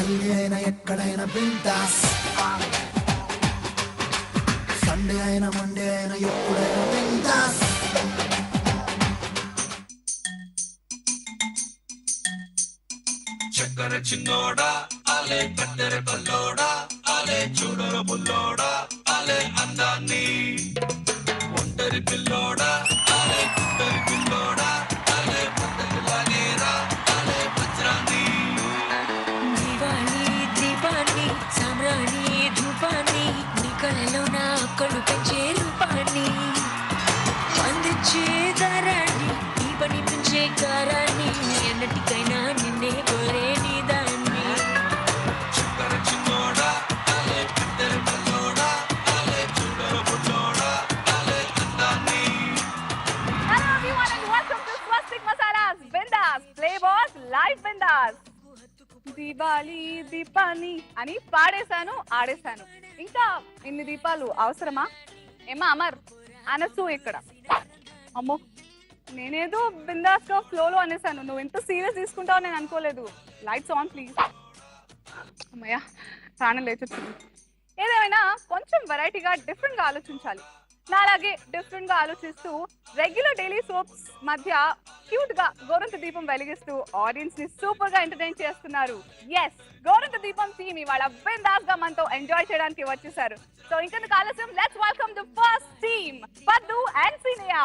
గల్లీ అయినా ఎక్కడైనా బిందాస్, సండే అయినా మండే అయినా ఎప్పుడైనా బిందాస్. చక్కర చిన్నోడా ఆలే కత్తెర పల్లోడా ఆలే చూడర బుల్లోడా ఆలే అందాన్ని, ఒంటరి పిల్లోడా ఆలే కుంటరి పిల్లోడా ఆలే పంటలాగేరా ఆలే వజ్రాన్ని. దివాళీ దీపాన్ని సామ్రాణి ధూపాన్ని నీ కళలో నా కళ్ళు పెంచే రూపాన్ని అందించే దారాన్ని ఈ పని పెంచే కారాన్ని ఎన్నటికైనా నిన్నే కోరే నీ దాన్ని. చక్కర చిన్నోడా ఆలే కత్తెర పల్లోడా ఆలే చూడర బుల్లోడా ఆలే అందాన్ని. Hello everyone and welcome to Swastik Masalas Bindas Play Boss Live Bindas. Deepavali దీపాన్ని అని పాడేశాను ఆడేశాను. ఇంకా ఇన్ని దీపాలు అవసరమా? ఏమా అమర్ అనసు ఇక్కడ. అమ్మో నేనేదో బిందాస్ గా ఫ్లోలో అనేసాను, నువ్వు ఎంత సీరియస్ తీసుకుంటావు నేను అనుకోలేదు. Lights on please. అమ్మయ్యా ప్రాణం లేచొచ్చింది. ఏదేమైనా కొంచెం వెరైటీగా డిఫరెంట్ గా ఆలోచించాలి. నాలాగే డిఫరెంట్ గా ఆలోచిస్తూ రెగ్యులర్ డైలీ సోప్స్ మధ్య క్యూట్ గా గోరంత దీపం వెలిగిస్తూ ఆడియన్స్ ని సూపర్ గా ఎంటర్టైన్ చేస్తున్నారు. ఎస్, గోరంత దీపం టీమ్ ఇవాళ బిందాస్ గా మనతో ఎంజాయ్ చేయడానికి వచ్చేసారు. సో ఇంకెందుకు ఆలస్యం, let's welcome the first team Paddu and సీనియా.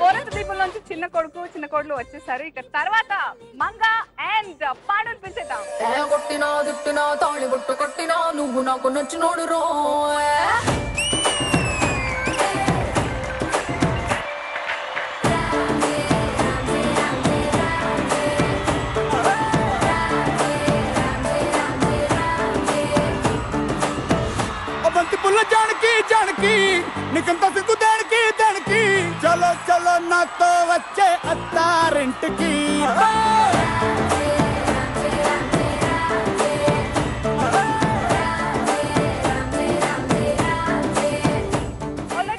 గోరంత దీపంలోంచి చిన్న కొడుకు చిన్న కోడలు వచ్చేసారు. ఇక తర్వాత మంగ అండ్ పాండుని పిలిచేద్దాం. కొట్టినా దుట్టినా తాళి బొట్టు కొట్టినా నువ్వు నాకు నచ్చినోడు రో. బంతి పుల్ల జానకి జానకి నీకంత సిగ్గు దానికి దానికి, చలో చలో నాతో వచ్చే అత్తారింటికి.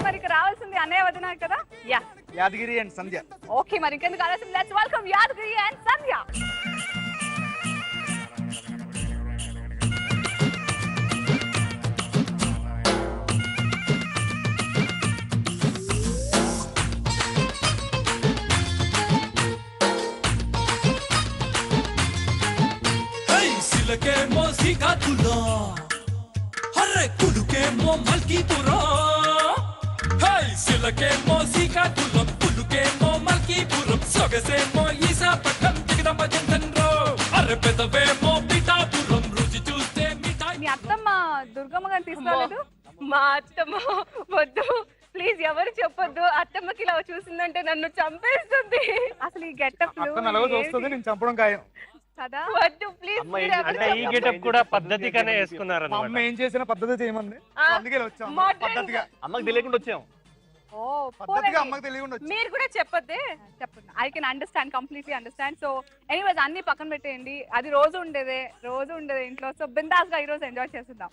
మరి ఇక రావాల్సింది అన్నయ్య వదిన కదా. Yeah Yadagiri and Sandhya. Okay, మరి ఇంకెందుకు ఆలస్యం, లెట్స్ వెల్కమ్ యాదగిరి అండ్ సంధ్య. సిలకేమో శ్రీకాకుళం, హర్రే కులుకేమో మల్కీపురం. సిలకేమో శ్రీకాకుళం, పులుకేమో మల్కీపురం, సొగసేమో ఈశాపట్నం, దిగదమ్మ జంతన్రో, అర్రె పెదవేమో పిఠాపురం, రుచి చూస్తే మిఠాయి. మీ అత్తమ్మ దుర్గమ్మ గారిని తీసుకురాలేదు? మా అత్తమ్మ వద్దు ప్లీజ్, ఎవరు చెప్పొద్దు. అత్తమ్మకి ఇలా చూసిందంటే నన్ను చంపేస్తుంది. అసలు ఈ గెటప్ వస్తుంది, నేను చంపడం ఖాయం కదా. వద్దు ప్లీజ్. అంటే ఈ గెటప్ కూడా పద్ధతిగానే వేసుకున్నారు. మా అమ్మ ఏం చేసిన పద్ధతి చేయమంది, అందుకే వచ్చాం పద్ధతిగా. అమ్మకి తెలియకుండా వచ్చాం. ఓ పద్ధతిగా అమ్మకి తెలియకుండా వచ్చాం. మీరు కూడా చెప్పొద్దే. చెప్పండి, I can understand, completely understand. So anyways అన్ని పక్కన పెట్టేయండి, అది రోజు ఉండేదే ఇంట్లో. సో బిందాస్ గా ఈ రోజు ఎంజాయ్ చేద్దాం.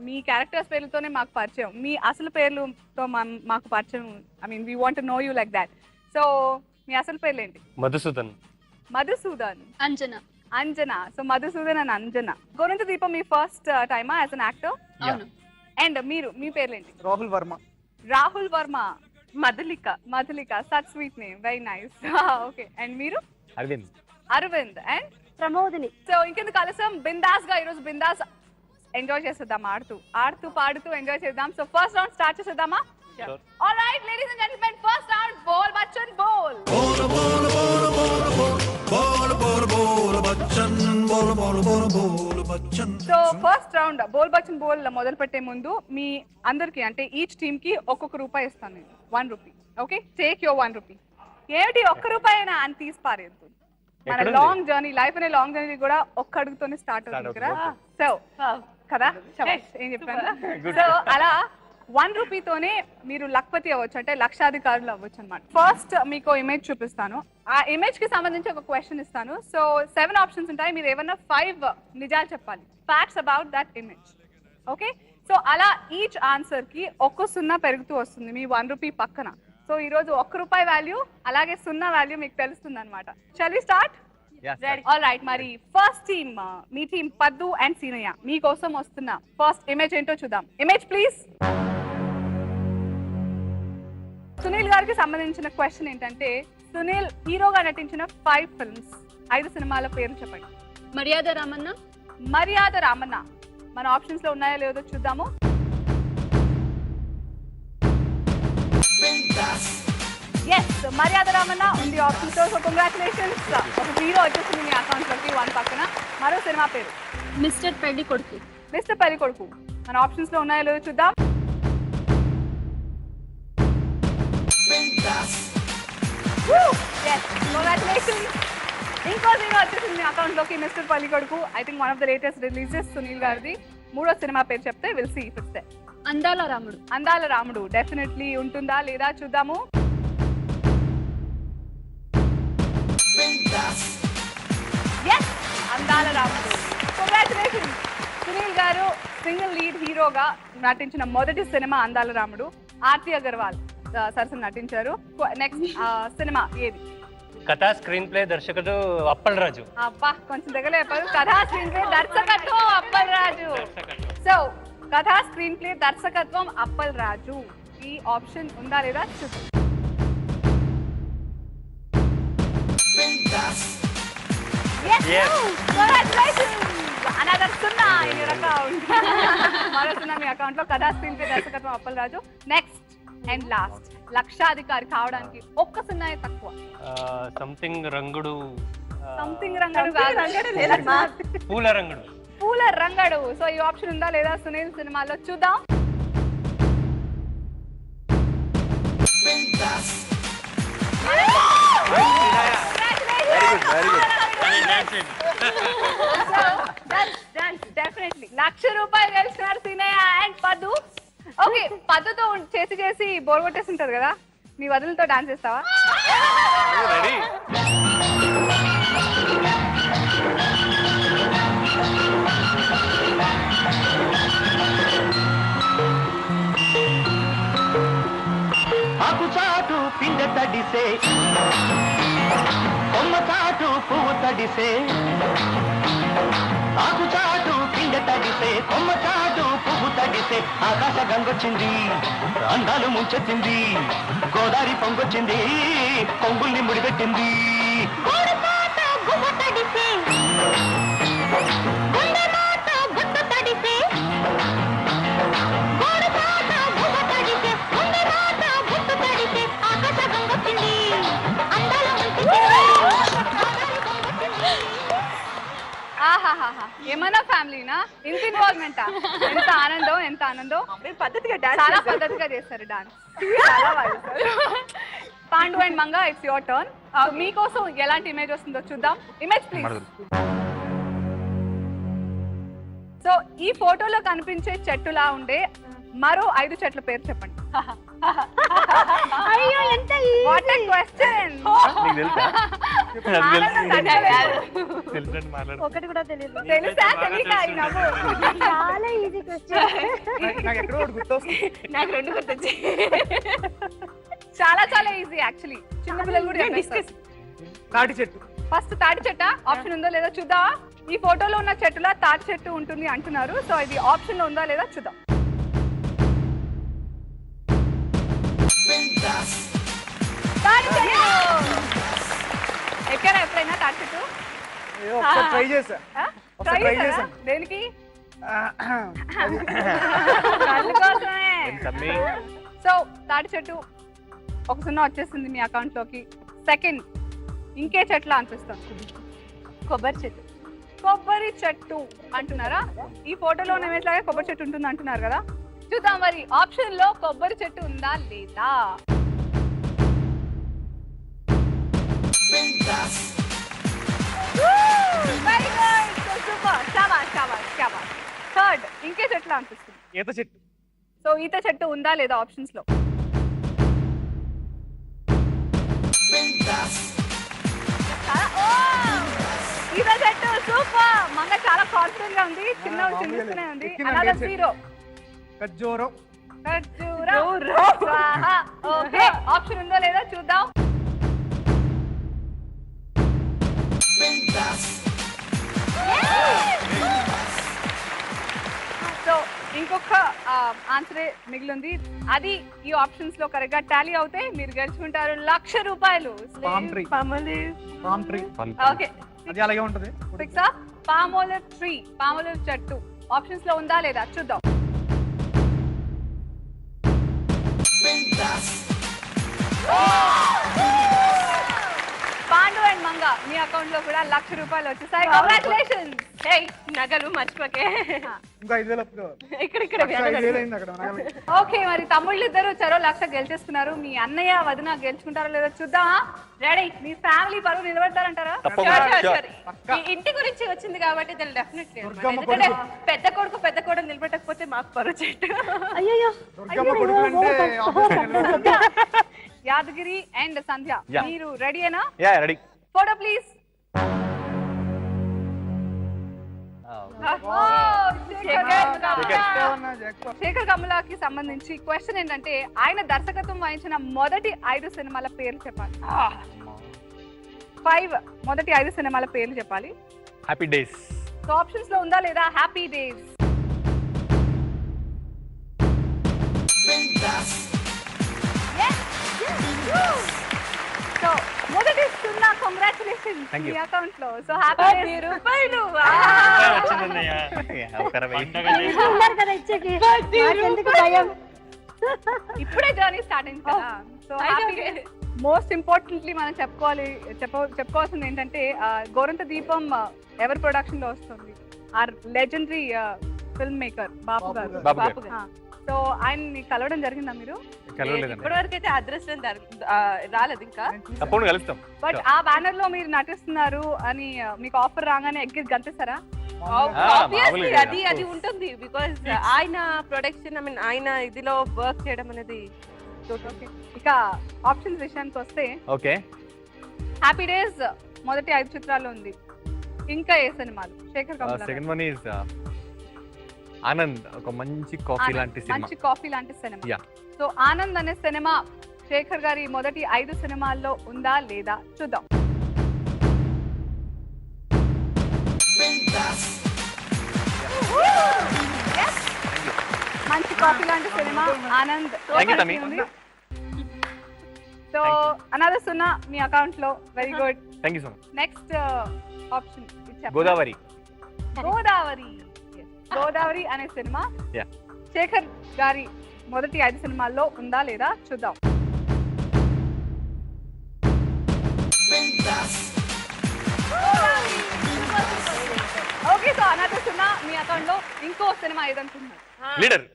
మీ క్యారెక్టర్స్ పేర్లతోనే మాకు పరిచయం, మీ అసలు పేర్లతో మాకు పరిచయం. I mean we want to know you like that. So మీ అసలు పేర్లు ఏంటి? మధుసూదన్. మధుసూదన్, అంజనా. అంజనా. So Madhusudan and Anjana. గోరంత దీపం మీ ఫస్ట్ టైమా యాజ్ అన్ యాక్టర్? అవును. అండ్ మీరు, మీ పేర్లేంటి? Rahul Varma. Rahul Varma. Madhulika. Madhulika, such sweet name, very nice. Okay, and మీరు? అరవింద్. అరవింద్ అండ్ ప్రమోదిని. సో ఇంకెందుకు ఆలస్యం, బిందాస్ గా ఈరోజు బిందాస్ ఎంజాయ్ చేసేద్దాం, ఆడుతూ పాడుతూ ఎంజాయ్ చేద్దాం. సో ఫస్ట్ రౌండ్ స్టార్ట్ చేసేద్దామా? All right, ladies and gentlemen, first round, ball bachchan ball. Bol bol bol bol bol bol bol bachchan bol bol bol bol bachchan. So first round, ball bachchan ball మొదలు పెట్టే ముందు మీ అందరికి అంటే each team కి ఒక్కొక్క రూపాయి ఇస్తాను నేను. 1 rupee. Okay, take your 1 rupee. ఏమిటి ఒక్క రూపాయినా అని తీసి పారేద్దు. మన ఎక్కడుంది? లాంగ్ జర్నీ, లైఫ్ అనే లాంగ్ జర్నీ కూడా ఒక్క అడుగుతోనే స్టార్ట్ అవుతుంది కదా. సో కదా ఏం చెప్పాను. సో అలా 1 రూపీతోనే మీరు లక్పతి అవ్వచ్చు, అంటే లక్షాధికారులు అవ్వచ్చు అనమాట. ఫస్ట్ మీకు ఇమేజ్ చూపిస్తాను, ఆ ఇమేజ్ కి సంబంధించి ఒక క్వశ్చన్ ఇస్తాను. సో 7 ఆప్షన్స్ ఉంటాయి, మీరు ఏమన్నా 5 నిజాలు చెప్పాలి, facts about that image. Okay, so అలా ఈచ్ ఆన్సర్ కి 1 సున్నా పెరుగుతూ వస్తుంది మీ 1 రూపీ పక్కన. సో ఈ రోజు 1 రూపాయి వాల్యూ అలాగే 0 వాల్యూ మీకు తెలుస్తుంది అనమాట. Shall we start? All right, మరి ఫస్ట్ టీమ్ మీ టీమ్ పద్దు అండ్ సీనయ్య మీకోసం వస్తున్న ఫస్ట్ ఇమేజ్ ఏంటో చూద్దాం. Image please. సునీల్ గారికి సంబంధించిన క్వశ్చన్ ఏంటంటే, సునీల్ హీరోగా నటించిన 5 ఫిల్మ్స్, 5 సినిమాల పేర్లు చెప్పండి. మర్యాద రామన్న. మర్యాద రామన్న మన ఆప్షన్స్ లో ఉన్నాయో లేదో చూద్దాము. ఎస్, మర్యాద రామన్న ఉంది ఆప్షన్ తో. సో కంగ్రాచులేషన్స్, ఒక హీరో వచ్చేసింది మీ అకౌంట్ లోకి 1 పక్కన. మరో సినిమా పేరు మిస్టర్ పెళ్లి కొడుకు. మిస్టర్ పెళ్లి కొడుకు మన ఆప్షన్స్ లో ఉన్నాయో లేదో చూద్దాం. Yes, congratulations. ఇంకో సినిమా వచ్చేసింది మీ అకౌంట్ లోకి, మిస్టర్ పెళ్లి కొడుకు. I think one of the latest releases Sunil గారిది. 3వ సినిమా పేరు చెప్తే will see if it's there. Andala Ramudu. అందాల రాముడు డెఫినెట్లీ ఉంటుందా లేదా చూద్దాము. Yes, అందాల రాముడు. కంగ్రాచులేషన్స్. సునీల్ గారు సింగిల్ లీడ్ హీరోగా నటించిన మొదటి సినిమా అందాల రాముడు. ఆర్తి అగర్వాల్ సరసన నటించారు. నెక్స్ట్ సినిమా ఏది? కథా స్క్రీన్ ప్లే దర్శకుడు అప్పల్ రాజు. అబ్బా కొంచెం దగ్గర చెప్పారు. కథా స్క్రీన్ ప్లే దర్శకత్వం అప్పల్ రాజు. సో కథా స్క్రీన్ ప్లే దర్శకత్వం అప్పల్ రాజు. ఈ ఆప్షన్ ఉందా లేదా చూద్దాం. అనదర్ సున్నా ఇన్ యువర్ అకౌంట్. మరో సున్నా మీ అకౌంట్ లో. కథా స్క్రీన్ ప్లే దర్శకత్వం అప్పల్ రాజు. నెక్స్ట్ అండ్ లాస్ట్, లక్షాధికారి కావడానికి 1 సున్నా తక్కువ. సంథింగ్ రంగుడు. సంథింగ్ రంగడు కాదు, పూల రంగుడు. పూల రంగడు. సో ఈ ఆప్షన్ ఉందా లేదా సునీల్ సినిమాలో చూద్దాం. డెఫినెట్లీ 1,00,000 రూపాయలు గెలిచినారు సీనయ్య అండ్ పద్దు. ఓకే, పద్దుతో చేసి చేసి బోర్ కొట్టేసి ఉంటది కదా, మీ వదులతో డాన్స్ చేస్తావా? ఆకు చాటు పిండ తడిసే, కొమ్మ చాటు పువ్వు తడిసే. ఆకు చాటు పిండ తడిసే, కొమ్మ చాటు పువ్వు తడిసే. ఆకాశ గంగొచ్చింది, అందాలు ముంచెత్తింది, గోదావరి పొంగొచ్చింది, కొంగుల్ని ముడిపెట్టింది. ఆహాహా, ఏమన్నా ఫ్యామిలీనా? ఇంత ఇన్వాల్వ్మెంటా? ఎంత ఆనందం, ఎంత ఆనందం. పద్ధతిగా డాన్స్, చాలా పద్ధతిగా చేస్తారు డాన్స్, చాలా బాగా చేస్తారు. Pandu and Manga, it's your turn. మీకోసం ఎలాంటి ఇమేజ్ వస్తుందో చూద్దాం. Image please. సో ఈ ఫోటోలో కనిపించే చెట్టులా ఉండే మరో 5 చెట్ల పేరు చెప్పండి. అయ్యో ఎంత వాట్ ఏ క్వశ్చన్. ఒకటి కూడా తెలియదు. తెలుసా? తెలియక ఈ నవ్వు. చాలా ఈజీ క్వశ్చన్. నాకు ఎక్కడో ఒకటి గుర్తొస్తుంది. నాకు 2 గుర్తొచ్చాయి. చాలా చాలా ఈజీ యాక్చువల్లీ, చిన్న పిల్లలు కూడా చెప్పేస్తారు. తాటి చెట్టు. ఫస్ట్ తాటి చెట్ట ఆప్షన్ ఉందో లేదో చూద్దామా. ఈ ఫోటోలో ఉన్న చెట్టులా తాటి చెట్టు ఉంటుంది అంటున్నారు. సో ఇది ఆప్షన్ లో ఉందా లేదా చూద్దాం. ఎక్కడ ఎప్పుడైనా తాటి చెట్టు ట్రై చేసా. ట్రై చేసా? దేనికి? కళ్ళు కోసమే. సో తాటి చెట్టు 1 సున్నా వచ్చేసింది మీ అకౌంట్ లోకి. సెకండ్, ఇంకే చెట్ల అనిపిస్తుంది. కొబ్బరి చెట్టు. కొబ్బరి చెట్టు అంటున్నారా? ఈ ఫోటోలో ఇమేజ్ లాగా కొబ్బరి చెట్టు ఉంటుంది అంటున్నారు కదా, చూద్దాం మరి ఆప్షన్ లో కొబ్బరి చెట్టు ఉందా లేదా. వెరీ గుడ్ సూపర్ శాబాష్ శాబాష్ శాబాష్ థర్డ్ ఇంకే చెట్లు అనిపిస్తుంది ఈత చెట్టు. సో ఈత చెట్టు ఉందా లేదా ఆప్షన్స్ లో ఈత చెట్టు సూపర్ మంగ చాలా కాన్ఫిడెంట్ గా ఉంది చిన్న చిన్ననే ఉంది అనదర్ జీరో ఖర్జూరం. ఓకే ఆప్షన్ ఉందో లేదో చూద్దాం సో ఇంకొక ఆన్సరే మిగిలింది అది ఈ ఆప్షన్స్ లో కరెక్ట్ గా టాలీ అవుతే మీరు గెలుచుకుంటారు 1,00,000 రూపాయలు Palm tree. Palm tree. Okay అది అలాగే ఉంటది. ఫిక్సా పామోలివ్ ట్రీ పామోలివ్ చెట్టు ఆప్షన్స్ లో ఉందా లేదా చూద్దాం Pandu and Manga me account లో కూడా 1,00,000 రూపాయలు వచ్చేసాయి కంగ్రాచులేషన్స్ నగలు మర్చిపోకే ఇంకా 5,000 అప్పుడు. ఇక్కడ 5,000 అయింది అక్కడ నగలు. ఓకే మరి తమ్ముళ్ళు ఇద్దరు చెరో 1,00,000 గెలిచేసుకున్నారు మీ అన్నయ్య వదిన గెలుచుకుంటారో లేదో చూద్దామా రెడీ మీ ఫ్యామిలీ పరువు నిలబెడతారంటారా ఈ ఇంటి గురించి వచ్చింది కాబట్టి డెఫినెట్లీ దుర్గమ్మ ఎందుకంటే కొడుకు. పెద్ద కొడుకు నిలబెట్టకపోతే మాకు పరువు చెట్టు దుర్గమ్మ కొడుకులు అంటే obviously Yadagiri and Sandhya Yeah. మీరు రెడీయేనా yeah ready. Photo please Shekhar కమలాకి సంబంధించి క్వశ్చన్ ఏంటంటే ఆయన దర్శకత్వం వహించిన మొదటి 5 సినిమాల పేర్లు చెప్పాలి 5 మొదటి 5 సినిమాల పేర్లు చెప్పాలి హ్యాపీ డేస్. సో ఆప్షన్స్ లో ఉందా లేదా హ్యాపీ డేస్ సో మొదటి సున్నా congratulations Thank you. Me account లో సో హ్యాపీ డేస్ రూపాయలు ఇప్పుడే జర్నీ స్టార్ట్ అయింది కదా సో హ్యాపీ మోస్ట్ ఇంపార్టెంట్లీ మనం చెప్పుకోవాల్సింది ఏంటంటే గోరంత దీపం ఎవరి ప్రొడక్షన్ లో వస్తుంది ఆర్ లెజెండరీ ఫిల్మ్ మేకర్ బాపు గారు బాపు గారు. సో ఆయన్ని కలవడం జరిగిందా మీరు ఇప్పటి వరకు అయితే అదృష్టం రాలేదు ఇంకా తప్పకుండా కలుస్తాం. బట్ ఆ బ్యానర్ లో మీరు నటిస్తున్నారు అని మీకు ఆఫర్ రాగానే ఎగ్గి గంతేస్తారా Obviously, అది ఉంటుంది బికాస్ ఆయన ప్రొడక్షన్ ఐ మీన్ ఆయన ఇదిలో వర్క్ చేయడం అనేది ఇక ఆప్షన్స్ విషయానికి వస్తే ఓకే హ్యాపీ డేస్ మొదటి 5 చిత్రాల్లో ఉంది ఇంకా ఏ సినిమాలు Sekhar Kammula second one is Anand, ఒక మంచి కాఫీ లాంటి సినిమా. మంచి కాఫీ లాంటి సినిమా యా. సో ఆనంద్ అనే సినిమా శేఖర్ గారి మొదటి 5 సినిమాల్లో ఉందా లేదా చూద్దాం మంచి కాఫీ లాంటి సినిమా ఆనంద్ సో అనదర్ సున్నా మీ అకౌంట్ లో very good thank you so much. Next option Godavari. Godavari అనే సినిమా Yeah. శేఖర్ గారి మొదటి 5 సినిమాల్లో ఉందా లేదా చూద్దాం ఓకే సో అనదర్ సున్నా మీ అకౌంట్ లో ఇంకో సినిమా ఏదనుకుంటున్నారు లీడర్.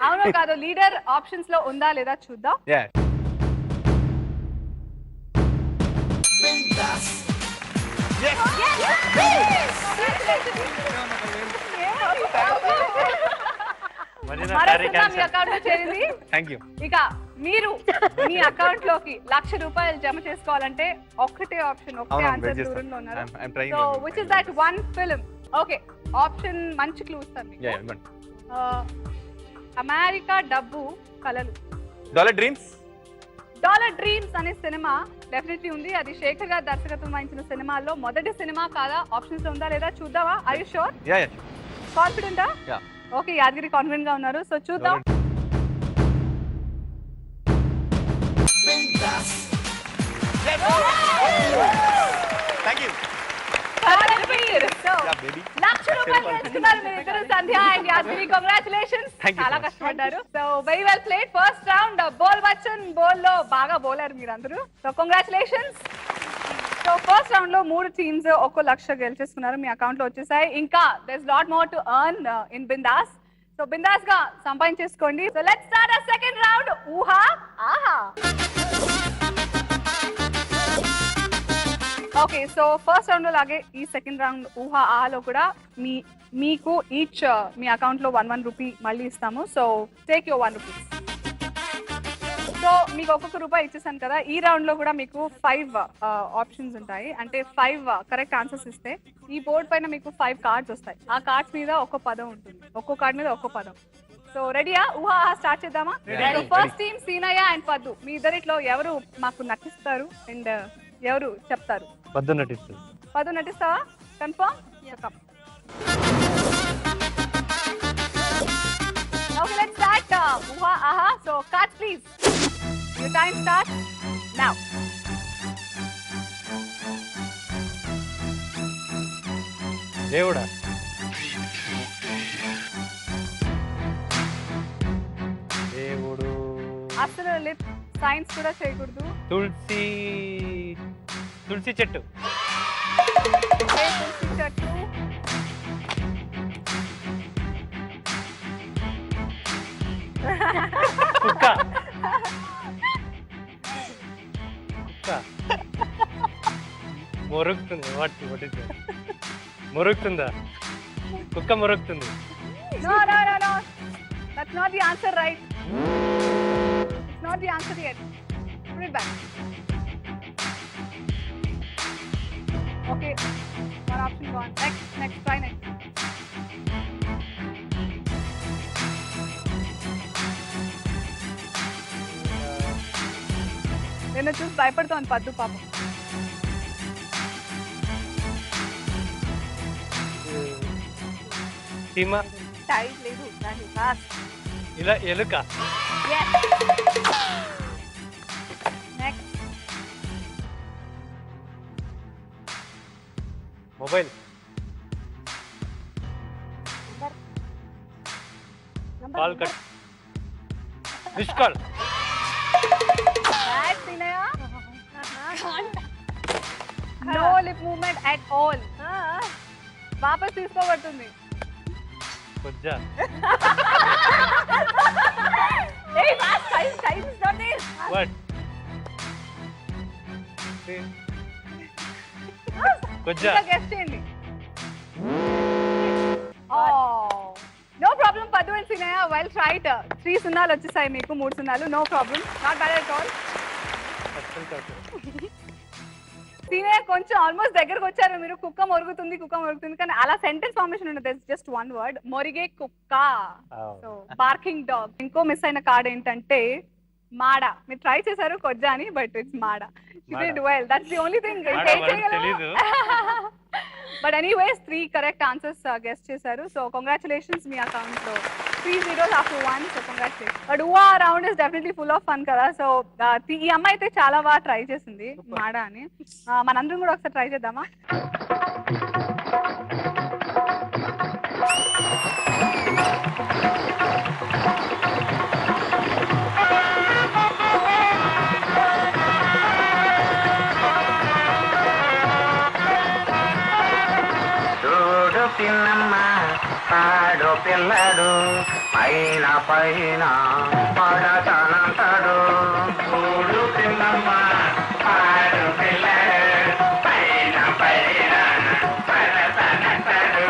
అవునో కాదు లీడర్ ఆప్షన్స్ లో ఉందా లేదా చూద్దాం యా. మీ అకౌంట్ లో చేరింది థ్యాంక్ యూ. ఇక మీరు మీ అకౌంట్ లోకి 1,00,000 రూపాయలు జమ చేసుకోవాలంటే ఒక్కటే ఆప్షన్ ఒకటే ఆన్సర్ దూరంలో ఉన్నారు so which is that one film okay option మంచి క్లూ ఇస్తాను మీకు అమెరికా డబ్బు కలలు డాలర్ డ్రీమ్స్ అనే సినిమా డెఫినెట్లీ ఉంది అది శేఖర్ గారు దర్శకత్వం వహించిన సినిమాల్లో మొదటి సినిమా కాదా ఆప్షన్స్ ఉందా లేదా చూద్దామా ఐ యు షూర్ కాన్ఫిడెంటా ఓకే యాదగిరి కాన్ఫిడెంట్ గా ఉన్నారు సో చూద్దాం థ్యాంక్ యూ. 1,00,000 రూపాయలు గెలుచుకున్నారు మీరిద్దరు సంధ్య అండ్ యాదగిరి కంగ్రాచులేషన్స్ చాలా కష్టపడ్డారు so very well played first round Bol Bachchan Bol లో బాగా బౌలర్ మీరందరూ so congratulations so first round లో 3 టీమ్స్ ఒక్కో 1,00,000 గెలిచేసుకున్నారు మీ అకౌంట్ లో వచ్చేసాయి ఇంకా there is lot more to earn in Bindaas so బిందాస్ గా సంపాదించేసుకోండి so let's start a second round ఊహా ఆహా ఓకే సో ఫస్ట్ రౌండ్ లో లాగే ఈ సెకండ్ రౌండ్ ఊహా ఆలో కూడా మీకు ఈచ్ మీ అకౌంట్ లో 1 రూపీ మళ్ళీ ఇస్తాము. So take your 1 rupees. So మీకు ఒక్కొక్క రూపాయి ఇచ్చేసాను కదా. ఈ రౌండ్ లో కూడా మీకు 5 ఆప్షన్స్ ఉంటాయి. అంటే 5 కరెక్ట్ ఆన్సర్స్ ఇస్తే ఈ బోర్డ్ పైన మీకు 5 కార్డ్స్ వస్తాయి. ఆ కార్డ్స్ మీద ఒక్కో పదం ఉంటుంది. ఒక్కో కార్డ్ మీద ఒక్కో పదం. సో రెడీయా? ఊహా స్టార్ట్ చేద్దామా? ఫస్ట్ టీమ్ సీనయ్య అండ్ పద్దు, మీ ఇద్దరిట్లో ఎవరు మాకు నటిస్తారు అండ్ ఎవరు చెప్తారు? పద్దు నటిస్తుంది. పద్దు నటిస్తావా? Confirm? Okay, let's start. Uha, aha. So, cards, please. Your time starts now. దేవుడా, దేవుడు అసలు లిప్ సైన్స్ కూడా చేయకూడదు. తులసి చెట్టు. తులసి చెట్టు. కుక్క. మొరుగుతుంది. మొరుగుతుందా? కుక్క మొరుగుతుంది. No. That's not the answer, right? It's not the answer yet. Put it back. Okay. One option gone. Next. Try next. నేను చూసి భయపడుతాను పద్దు పాపం. సీమ. టైం లేదు. ఇలా ఎలుక. Next. Mobile. Call cut. Miss call. No lip movement at all. వాపస్ తీసుకోబడుతుంది. కొజ్జా. Hey, time is not there. What? కొజ్జా. గెస్ చేయండి. No problem, Padu and Sinaya. Well tried. 3 సున్నాలు వచ్చేసాయి మీకు, 3 సున్నాలు. No problem. Not bad at all. Seenaiah కొంచెం ఆల్మోస్ట్ దగ్గరకు వచ్చారు మీరు. కుక్క మొరుగుతుంది కానీ అలా సెంటెన్స్ ఫార్మేషన్ ఉండదు. Just 1 word. మొరిగే కుక్క. So barking dog. ఇంకో మిస్ అయిన కార్డ్ ఏంటంటే మాడ. మీరు ట్రై చేశారు కొజ్జా అని, but it's Mada. You did well. That's the only thing. But anyways, 3 correct answers guess చేశారు. So congratulations, మీ అకౌంట్ లో 3 zeros after 1. So congratulations. But ఊహా round is definitely full of fun కదా. So ఈ అమ్మాయి అయితే చాలా బాగా ట్రై చేసింది మాడ అని. మనందరం కూడా ఒకసారి ట్రై చేద్దామా? చిన్నమ్మ పాడు పిల్లడు పైన పాడతానంటాడు. చూడు చిన్నమ్మ పాడు పిల్లడు పైన పాడతానంటాడు.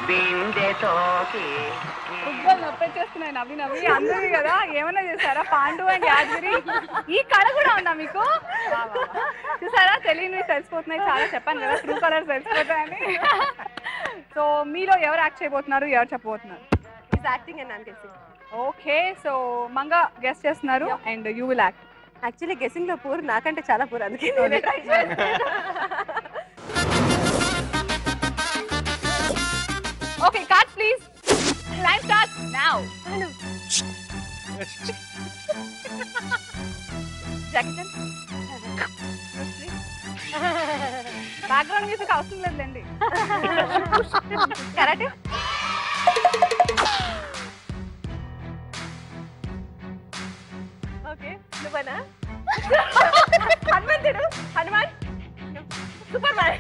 బిందెతోకి నొప్పెచ్చేస్తున్నాయి నవ్వి అందరి కదా. ఏమన్నా చేశారా? పాండు అండ్ యాదగిరి ఈ కళ కూడా ఉందా మీకు? చూసారా, తెలియని తెలిసిపోతున్నాయి చాలా. చెప్పాను కదా, ట్రూ కలర్స్ తెలిసిపోతాయని. సో మీలో ఎవరు యాక్ట్ చేయబోతున్నారు, ఎవరు చెప్పబోతున్నారు? Acting and guessing. Okay, so Manga guess చేస్తున్నారు and you will act. Actually guessing లో పూర్ నాకంటే చాలా పూర్, అందుకే okay, cards please. Time starts now. Jackson. Background music అవసరం లేదండి. కరాటే. ఓకే, నువ్వనా? హనుమంతుడు. Hanuman. Superman.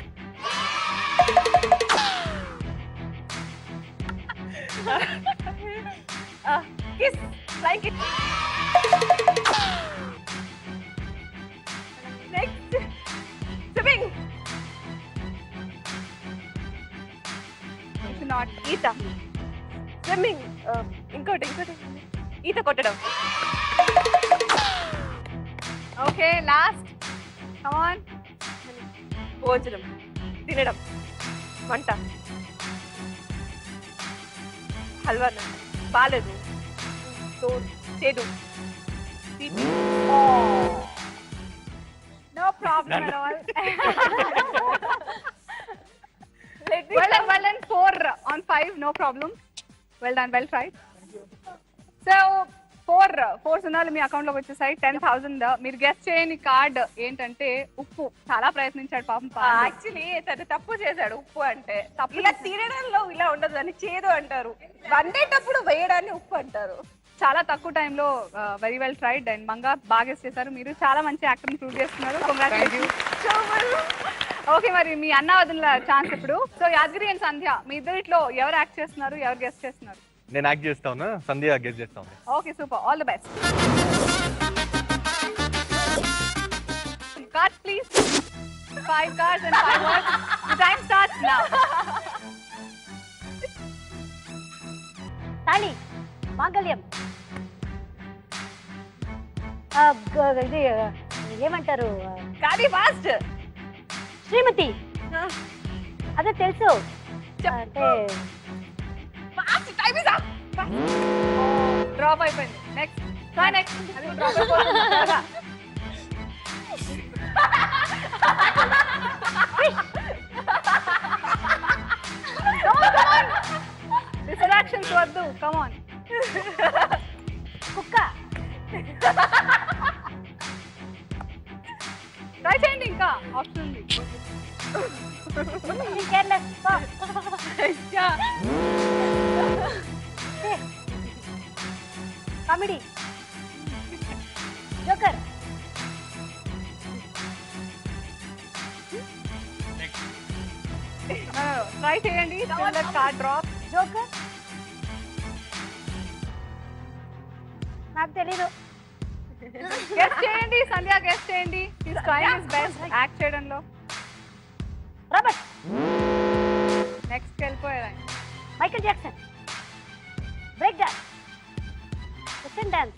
Kiss like it. Next swimming. Not ఈత. స్విమ్మింగ్. ఇంకోటి ఈత కొట్టడం. Okay last come on. భోజనం తినడం. వంట. హల్వా బాలేదు. చేదు. No problem at all. Well done, 4 on 5, no problem. Well done, well tried. So, 4 సున్నాలు మీ అకౌంట్ లోకి వచ్చేసాయి. 10,000. మీరు గెస్ట్ చేయని కార్డ్ ఏంటంటే ఉప్పు. చాలా ప్రయత్నించాడు పాపం. యాక్చువల్లీ తను తప్పు చేశాడు. ఉప్పు అంటే తప్పు. ఇలా తినడంలో ఇలా ఉండదు, అని చేదు అంటారు. వండేటప్పుడు వేయడాన్ని ఉప్పు అంటారు. చాలా తక్కువ టైంలో very well tried and Manga బాగా గెస్ట్ చేశారు. మీరు చాలా మంచి యాక్టింగ్ ప్రూవ్ చేస్తున్నారు. ఓకే, మరి మీ అన్న వదిన ఛాన్స్ ఇప్పుడు. సో యాదగిరి అండ్ సంధ్య, మీ ఇద్దరిట్లో ఎవరు యాక్ట్ చేస్తున్నారు, ఎవరు గెస్ట్ చేస్తున్నారు? నేను యాక్ట్ చేస్తాను, సంధ్య గెస్ట్ చేస్తాను. Okay super, all the best. Cards please. 5 cards and 5 words. The time starts now. తాళి, మాంగళ్యం, ఇది ఏమంటారు, కానీ ఫాస్ట్. శ్రీమతి, అదే తెలుసు అంటే fast, time is up. Drop అయిపోయింది. Next try next. అది డ్రాప్ అయిపోయింది. డిస్ట్రాక్షన్స్ వద్దు, కమ్ ఆన్. కుక్క, ట్రై చేయండి, ఇంకా ఆప్షన్ ఉంది. కామెడీ, జోకర్, ట్రై చేయండి. Card drop. జోకర్ నాకు తెలీదు. గెస్ట్ చేయండి, సంధ్య గెస్ట్ చేయండి. He's trying his best act చేయడంలో. రాబర్ట్, నెక్స్ట్ వెళ్ళిపోయారు. Michael Jackson, break dance, western dance,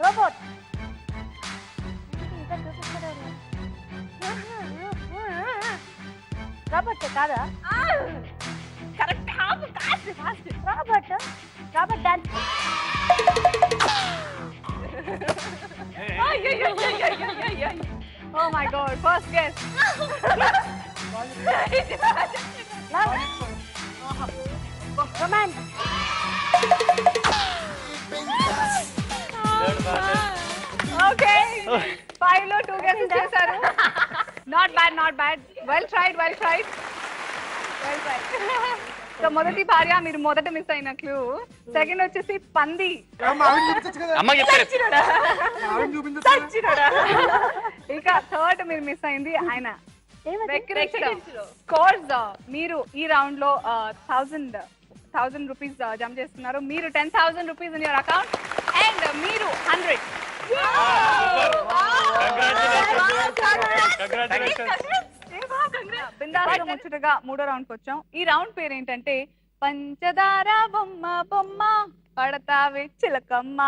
robot, Robert కాదా? Correct. Fast. Robert dance. Oh my god, first guess. Romance, Okay. 5 లో 2 guesses చేశారు. Not bad. Well tried. So మొదటి భార్య మీరు మొదట miss అయిన క్లూ. సెకండ్ వచ్చేసి పంది. ఇంకా థర్డ్ మీరు మిస్ అయింది ఆయన. కోర్స్ మీరు ఈ రౌండ్ లో 1000 రూపీస్ జమ చేస్తున్నారు. మీరు 10,000 rupees in your account and మీరు 100. బిందాస్గా ముచ్చటగా మూడో రౌండ్ కి వచ్చాం. ఈ రౌండ్ పేరు ఏంటంటే పంచదార బొమ్మ బొమ్మ పడతావే చిలకమ్మ.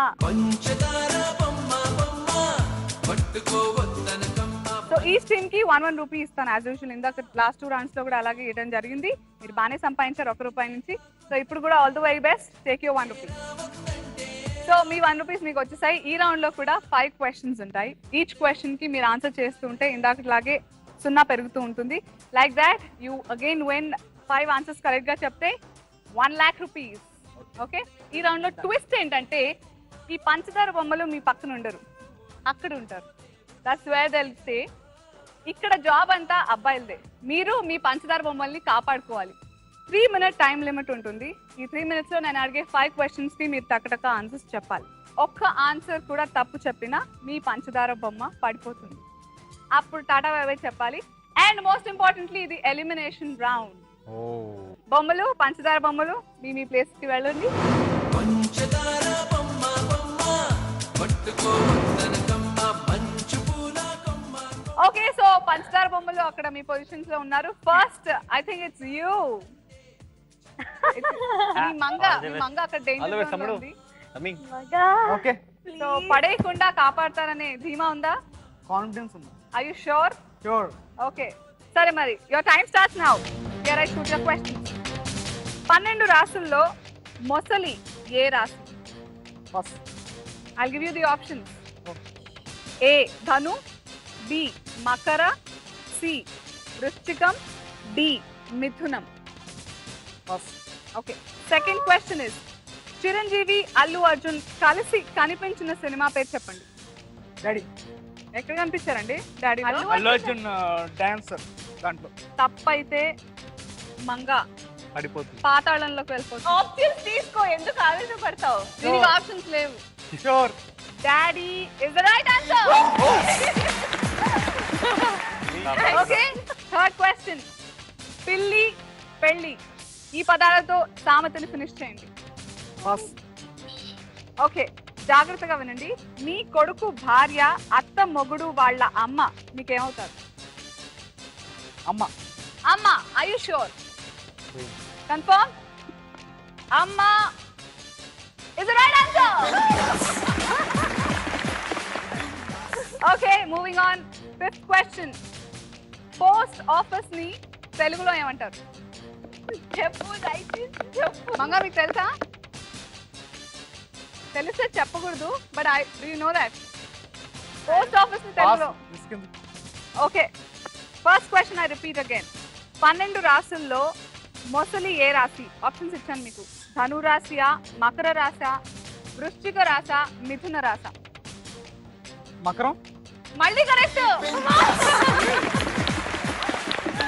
సో ఈ స్ట్రీమ్ కి 1 రూపీ ఇస్తాను యాజ్ యూజువల్. ఇందాక లాస్ట్ 2 రౌండ్స్ లో కూడా అలాగే ఇవ్వడం జరిగింది. మీరు బాగానే సంపాదించారు 1 రూపాయి నుంచి. సో ఇప్పుడు కూడా all the very best. Take you 1 rupee. So me 1 rupees మీకు వచ్చేసాయి. ఈ రౌండ్ లో కూడా 5 క్వశ్చన్స్ ఉంటాయి. ఈచ్ క్వశ్చన్ కి మీరు ఆన్సర్ చేస్తూ ఉంటే ఇందాకలాగే 0 పెరుగుతూ ఉంటుంది. Like that you again when 5 answers correct గా చెప్తే 1 lakh rupees. ఓకే, ఈ రౌండ్ లో ట్విస్ట్ ఏంటంటే ఈ పంచదార బొమ్మలు మీ పక్కన ఉండరు, అక్కడ ఉంటారు. That's where they will stay. ఇక్కడ జాబ్ అంతా అబ్బాయిలదే. మీరు మీ పంచదార బొమ్మల్ని కాపాడుకోవాలి. 3 minute టైం లిమిట్ ఉంటుంది. ఈ 3 minutes లో నేను అడిగే 5 questions కి మీరు టకటక ఆన్సర్స్ చెప్పాలి. ఒక్క ఆన్సర్ కూడా తప్పు చెప్పినా మీ పంచదార బొమ్మ పడిపోతుంది. అప్పుడు టాటా బై బై చెప్పాలి. అండ్ మోస్ట్ ఇంపార్టెంట్లీ ఇది ఎలిమినేషన్ రౌండ్. బొమ్మలు, పంచదార బొమ్మలు మీ ప్లేస్ కి వెళ్ళండి. ఓకే, సో పంచదార బొమ్మలు అక్కడ మీ పొజిషన్స్ లో ఉన్నారు. First I think it's you. మీ మంగ అక్కడ డేంజర్ జోన్ లో ఉంది. ఓకే, సో పడేయకుండా కాపాడతారనే ధీమా ఉందా? కాన్ఫిడెన్స్ ఉంది. Are you sure? Sure. Okay, సరే మరి your time starts now. Here I shoot your questions. 12 రాసుల్లో మొసలి ఏ రాశి? First I'll give you the options. A ధను, బి మకర, సి వృశ్చికం, డి మిథునం. First. Okay, second question is Chiranjeevi, Allu Arjun కలిసి కనిపించిన సినిమా పేరు చెప్పండి. డాడీ. ఎక్కడ కనిపించారండి డాడీ? అల్లు అర్జున్ డాన్సర్ దాంట్లో. తప్పైతే మంగ పడిపోతుంది, పాతాళంలోకి వెళ్ళిపోతుంది. ఆప్షన్స్ తీసుకో, ఎందుకు ఆవేశపడతావు? దీనికి ఆప్షన్స్ లేవు. Sure. Daddy is the right answer. Okay, third question. పిల్లి పెళ్లి ఈ పదాలతో సామెతని ఫినిష్ చేయండి. ఫస్ట్. ఓకే, జాగ్రత్తగా వినండి. మీ కొడుకు భార్య, అత్త మొగుడు వాళ్ళ అమ్మ మీకేమవుతారు? అమ్మ. అమ్మ. Are you sure? కన్ఫర్మ్? అమ్మ is the right answer. Okay, moving on. Fifth question. Post office ని తెలుగులో ఏమంటారు? చెప్పు దయచేసి చెప్పు. మంగా మీకు తెలుసా? తెలిస్తే చెప్పకూడదు, but do you know that post office ని తెలుగులో? Okay, first question I repeat again. 12 రాశుల్లో మొసలి ఏ రాశి? ఆప్షన్స్ ఇచ్చాను మీకు. ధను రాశియా, మకర రాశ, వృశ్చిక రాశ, మిథున రాశ? మకరం. మళ్ళీ కరెక్ట్.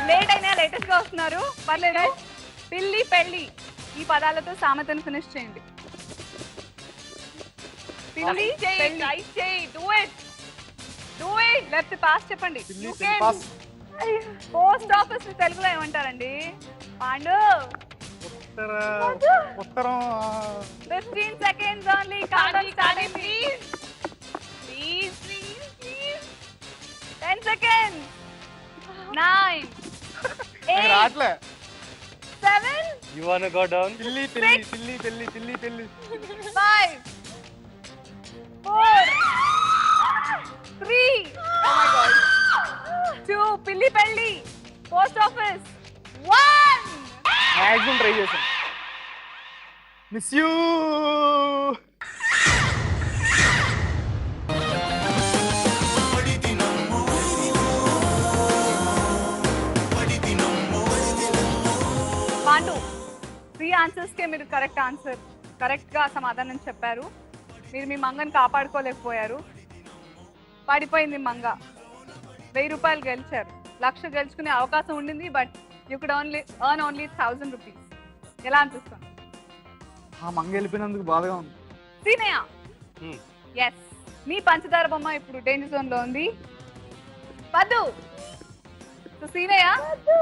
లేట్ అయినా లేటెస్ట్ గా వస్తున్నారు, పర్లేదు. పిల్లి పెళ్లి ఈ పదాలతో సామెతను ఫినిష్ చేయండి. పిల్లి పెళ్లి. Do it. లెఫ్ట్ పాస్ చెప్పండి. పోస్ట్ ఆఫీస్ ని తెలుగులో ఏమంటారండి? పాండు. ఉత్తరం. 15 seconds only. Please. 10 seconds. 9 8 రాట్లే. 7 You wanna go down? పిల్లి 5 4 3 oh my god 2 పిల్లి పెళ్లి పోస్ట్ ఆఫీస్ 1. మాక్సిమం ట్రై చేశాను. Miss you. పాండు 3 ఆన్సర్స్ కే మీరు కరెక్ట్ గా సమాధానం చెప్పారు. మీరు మీ మంగని కాపాడుకోలేకపోయారు. పడిపోయింది మంగ. 1000 రూపాయలు గెలిచారు. 1,00,000 గెలుచుకునే అవకాశం ఉండింది, but you could earn only 1000 rupees. ఎలా అనిపిస్తుంది? ఆ మంగ వెళ్ళిపోయినందుకు బాధగా ఉంది. సీనయ్య, ఎస్, మీ పంచదార బొమ్మ ఇప్పుడు డేంజర్ జోన్ లో ఉంది. పద్దు. సో సీనయ్య,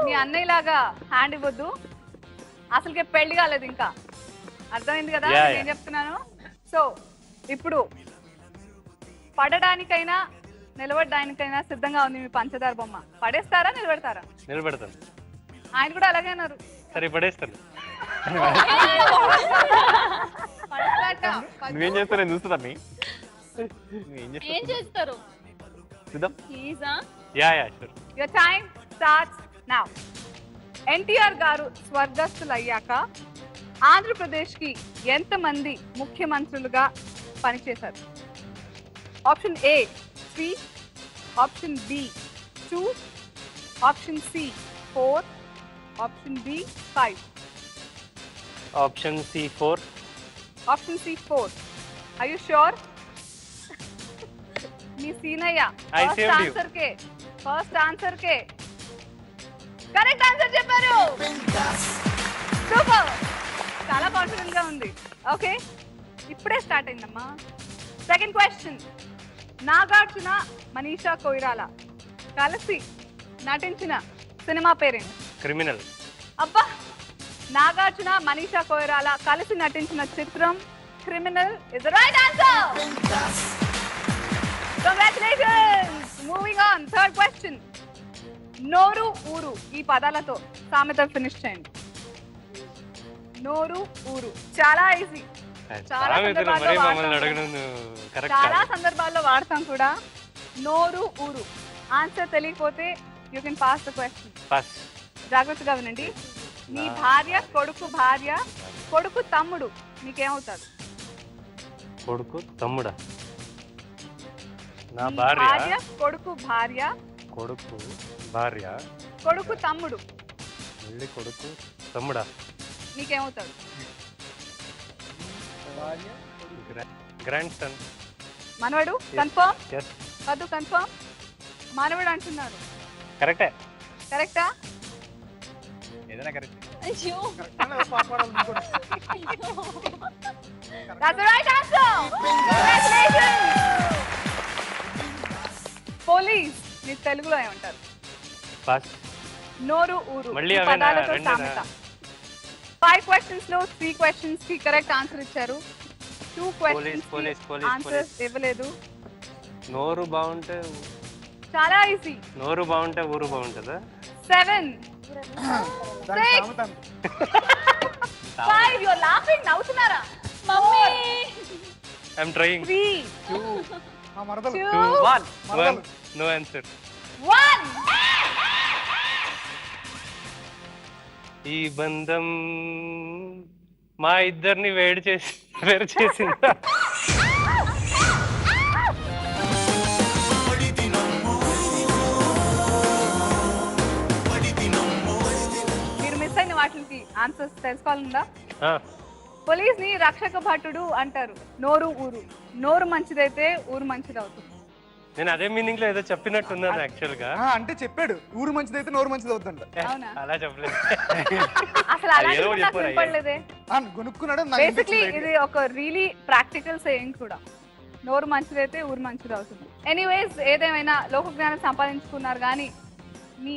మీ అన్నయ్య లాగా హ్యాండ్ ఇవ్వద్దు. అసలుకే పెళ్లి కాలేదు ఇంకా. అర్థమైంది కదా నేను చెప్తున్నాను. సో ఇప్పుడు పడడానికైనా నిలబడడానికైనా సిద్ధంగా ఉంది మీ పంచదార బొమ్మ. పడేస్తారా నిలబెడతారా? నిలబెడతాను. ఆయన కూడా అలాగే అన్నారు. సరే పడేస్తాను. నువ్వేం చేస్తావు నేను చూస్తున్నా. ఏం చేస్తారు? చూద్దాం. Sure. Your time starts now. NTR గారు స్వర్గస్థులయ్యాక ఆంధ్రప్రదేశ్కి ఎంతమంది ముఖ్యమంత్రులుగా పనిచేశారు? Option A 3, option B 2, option C 4, option B 5. Option C 4. Option C 4. You you షూర్? మీ సీనయ్య ఫస్ట్ ఆన్సర్ కే కరెక్ట్ ఆన్సర్ చెప్పారు. సూపర్, చాలా కాన్ఫిడెంట్ గా ఉంది. ఓకే, ఇప్పుడే స్టార్ట్ అయిందమ్మా. Second question. నాగార్జున, మనీషా కొయిరాలా కలిసి నటించిన సినిమా పేరేంటి? క్రిమినల్. అబ్బా, నాగార్జున మనీషా కొయిరాలా కలిసి నటించిన చిత్రం criminal is the right answer. Congratulations. Moving on, third question. నోరు ఊరు ఈ పదాలతో సామెత ఫినిష్ చేయండి. నోరు ఊరు చాలా ఈజీ. చాలా సందర్భాల్లో వాడతాం కూడా. నోరు ఊరు. ఆన్సర్ తెలియకపోతే you can pass the question. జాగ్రత్తగా వినండి. మీ భార్య కొడుకు భార్య కొడుకు తమ్ముడు మీకేమవుతాడు? కొడుకు తమ్ముడా? నా మీ భార్య భార్య కొడుకు భార్య కొడుకు భార్య కొడుకు తమ్ముడు మళ్ళీ కొడుకు తమ్ముడా మీకేమవుతాడు? Grandson. మనవడు. కన్ఫర్మ్? yes వద్దు, కన్ఫర్మ్. మనవడు అంటున్నారు. కరెక్టే. కరెక్టా? ఏదైనా కరెక్ట్. అయ్యో, that's the right answer. Congratulations. Police మీ తెలుగులో ఏమంటారు? పాస్. నోరు ఊరు మళ్ళీ ఈ అవేనా? పదాలతో రెండేనా? సామెత. 5 questions లో 3 questions కి కరెక్ట్ ఆన్సర్ ఇచ్చారు. 2 questions పోలీస్ ఆన్సర్స్ ఇవ్వలేదు. నోరు బాగుంటే చాలా ఈజీ. నోరు బాగుంటే ఊరు బాగుంటుందా? 7 6 5 you're laughing. నవ్వుతున్నారా? Mummy. I'm trying. 3 మా మరదలు 2 1 no answer. 1 ఈ బంధం మా ఇద్దరిని వేరు చేసిందా? మీరు మిస్ అయిన వాటికి ఆన్సర్స్ తెలుసుకోవాలందా? పోలీస్ ని రక్షక భటుడు అంటారు. నోరు ఊరు. నోరు మంచిదైతే ఊరు మంచిది అవుతుంది. నేను అదే మీనింగ్ లో ఏదో చెప్పినట్టున్నాను యాక్చువల్ గా. అంటే చెప్పాడు ఊరు మంచిదైతే నోరు మంచిది అవుతుందంట. అవునా? అలా చెప్పలేదు. అసలు అలాంటి నాకు వినపడలేదే. కొనుక్కున్నాడు. బేసిక్లీ ఇది ఒక రియలీ ప్రాక్టికల్ సేయింగ్ కూడా. నోరు మంచిదైతే ఊరు మంచిది అవుతుంది. ఎనీవేస్, ఏదేమైనా లోక జ్ఞానం సంపాదించుకున్నారు కానీ మీ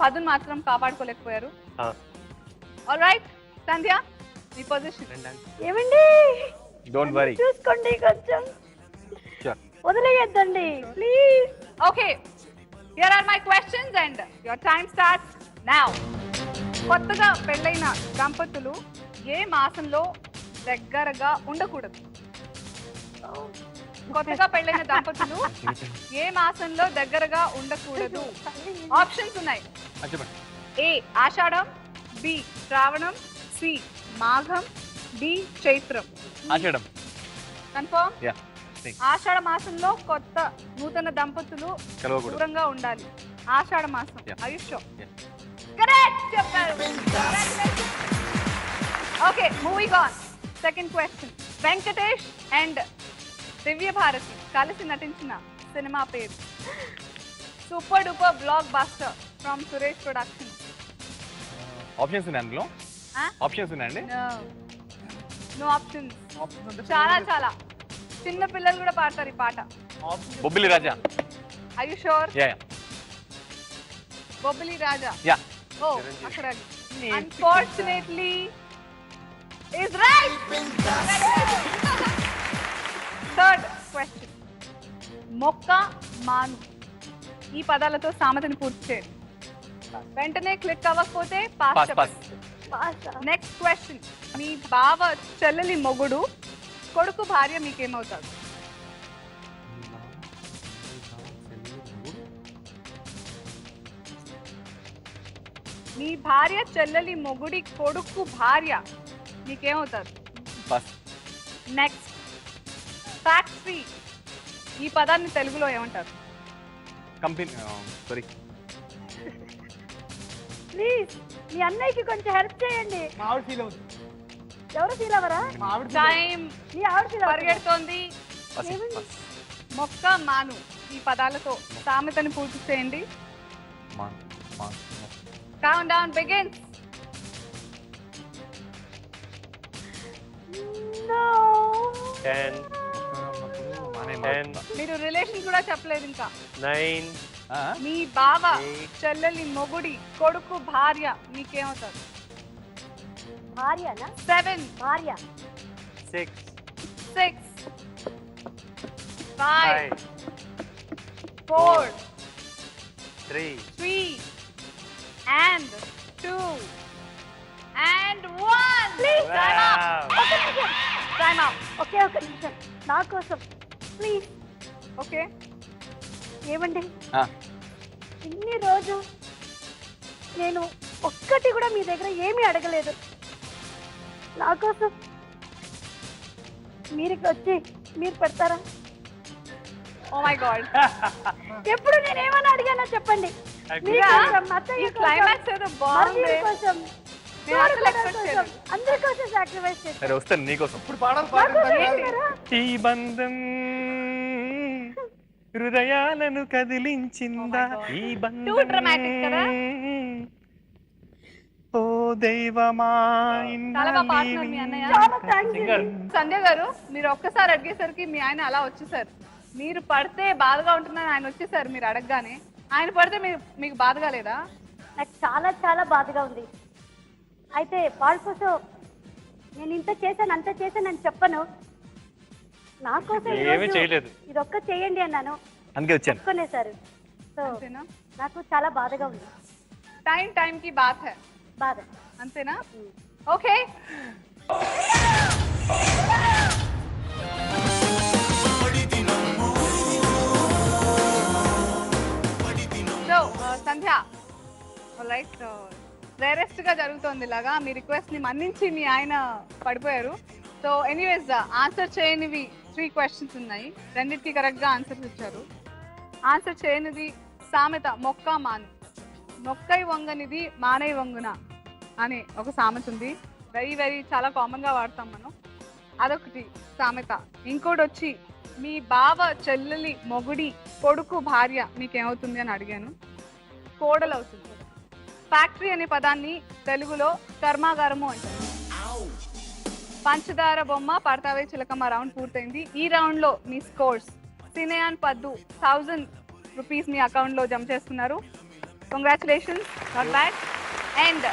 పదును మాత్రం కాపాడుకోలేకపోయారు. ఆల్రైట్ సంధ్య, మీ పొజిషన్. ఏమండి? Don't worry. చూసుకోండి కొంచెం. Sure. వదిలేయద్దండి please. Okay, here are my questions and your time starts now. కొత్తగా పెళ్ళైన దంపతులు ఏ మాసంలో దగ్గరగా ఉండకూడదు? కొత్తగా పెళ్ళైన దంపతులు ఏ మాసంలో దగ్గరగా ఉండకూడదు? ఆప్షన్స్ ఉన్నాయి. ఏ ఆషాఢం, బి శ్రావణం, సి మాఘం, డి చైత్రం. ఆషాఢం. కన్ఫర్మ్? యా. ఆషాఢ మాసంలో కొత్త నూతన దంపతులు దూరంగా ఉండాలి. ఆషాఢ మాసం. ఆయుష్యం. కరెక్ట్ చెప్పారు. Okay, moving on. Second question. Venkatesh and Divya Bharathi కలిసి నటించిన సినిమా పేరు? Super duper blockbuster from Suresh production. Options ఉన్నాయి అందులో? ఆప్షన్స్ ఉన్నాయండి? No options. చాలా చాలా చిన్న పిల్లలు కూడా పాడతారు ఈ పాట. Bobbili Raja. Are you sure? Yeah. Bobbili Raja. Yeah. ఓ, అక్కడ unfortunately is right. Third question. మొక్క మాను ఈ పదాలతో సామెతని పూర్తి చేయండి. వెంటనే క్లిక్ అవ్వకపోతే పాస్ చెప్పండి. Next question. మీ బావ చెల్లెలి మొగుడు కొడుకు భార్య మీకేమవుతాడు? మీ భార్య చెల్లెలి మొగుడి కొడుకు భార్య మీకేమవుతారు? నెక్స్ట్. ఫ్యాక్టరీ ఈ పదాన్ని తెలుగులో ఏమంటారు? కంపెనీ. సారీ ప్లీజ్ మీ అన్నయ్యకి కొంచెం హెల్ప్ చేయండి. మా ఆవిడ ఫీల్ అవుతుంది. ఎవరు ఫీల్ అవ్వరా? టైం మీ ఆవిడ ఫీల్ పరిగెడుతోంది. మొక్క మాను ఈ పదాలతో సామెతని పూర్తి చేయండి. Count down begins. Ten. మీరు రిలేషన్ కూడా చెప్పలేదు ఇంకా. 9 మీ బావ చెల్లెలి మొగుడి కొడుకు భార్య మీకేమవుతారు? భార్యనా? 7 భార్య. 6 6 5 4 3 and 2 and 1. Please time up. Time up. ఒకే ఒక నిమిషం నా కోసం ప్లీజ్. ఓకే ఏమండి ఇన్ని రోజు నేను ఒక్కటి కూడా మీ దగ్గర ఏమీ అడగలేదు. నా కోసం మీరు వచ్చి మీరు పెడతారా? Oh my god. ఎప్పుడు నేను ఏమన్నా అడిగానో చెప్పండి. మీరు కోసం, అత్తయ్య కోసం, క్లైమాక్స్ ఏదో బాగుంది. మరిది కోసం, అందరి కోసం సాక్రిఫైస్ చేస్తాను. సరే వస్తాను నీకోసం. ఇప్పుడు పాడాలి. ఈ బంధం హృదయాలను కదిలించిందా? ఈ టూ డ్రామాటిక్ కదా? ఓ దైవమా చాలా బాగా పాడుతున్నారు మీ అన్నయ్య. సంధ్య గారు మీరు ఒక్కసారి అడిగేసరికి మీ ఆయన అలా వచ్చేసారు. మీరు పడితే బాధగా ఉంటుందని ఆయన వచ్చేసారు మీరు అడగగానే. ఆయన పడితే మీకు బాధగా లేదా? నాకు చాలా చాలా బాధగా ఉంది. అయితే వాళ్ళ కోసం నేను ఇంత చేశాను అంత చేశాను అని చెప్పను. నా కోసం ఇది ఒక్క చేయండి అన్నాను, అందుకే వచ్చాను. ఒప్పుకునేసారు. సో నాకు చాలా బాధగా ఉంది. టైం కి బాత్ హై. బాధ అంతేనా? Okay so Sandhya right rarest గా జరుగుతోంది ఇలాగా. మీ రిక్వెస్ట్ ని మన్నించి మీ ఆయన పడిపోయారు. సో ఎనీవేస్ ఆన్సర్ చేయనివి 3 questions ఉన్నాయి. రెండింటికి కరెక్ట్ గా ఆన్సర్స్ ఇచ్చారు. ఆన్సర్ చేయనిది సామెత మొక్క మాను, మొక్కై వంగనిది మానై వంగున అని ఒక సామెత ఉంది. వెరీ చాలా కామన్ గా వాడతాం మనం. అదొకటి సామెత. ఇంకోటి వచ్చి మీ బావ చెల్లెలి మొగుడి కొడుకు భార్య మీకేమవుతుంది అని అడిగాను. కోడలు అవుతుంది. ఫ్యాక్టరీ అనే పదాన్ని తెలుగులో కర్మాగారము అంటారు. పంచదార బొమ్మ పడతావే చిలకమ్మ రౌండ్ పూర్తయింది. ఈ రౌండ్ లో మీ స్కోర్స్ సినయాన్ పద్దు 1000 రూపీస్ మీ అకౌంట్ లో జమ చేస్తున్నారు. Congratulations, not bad. And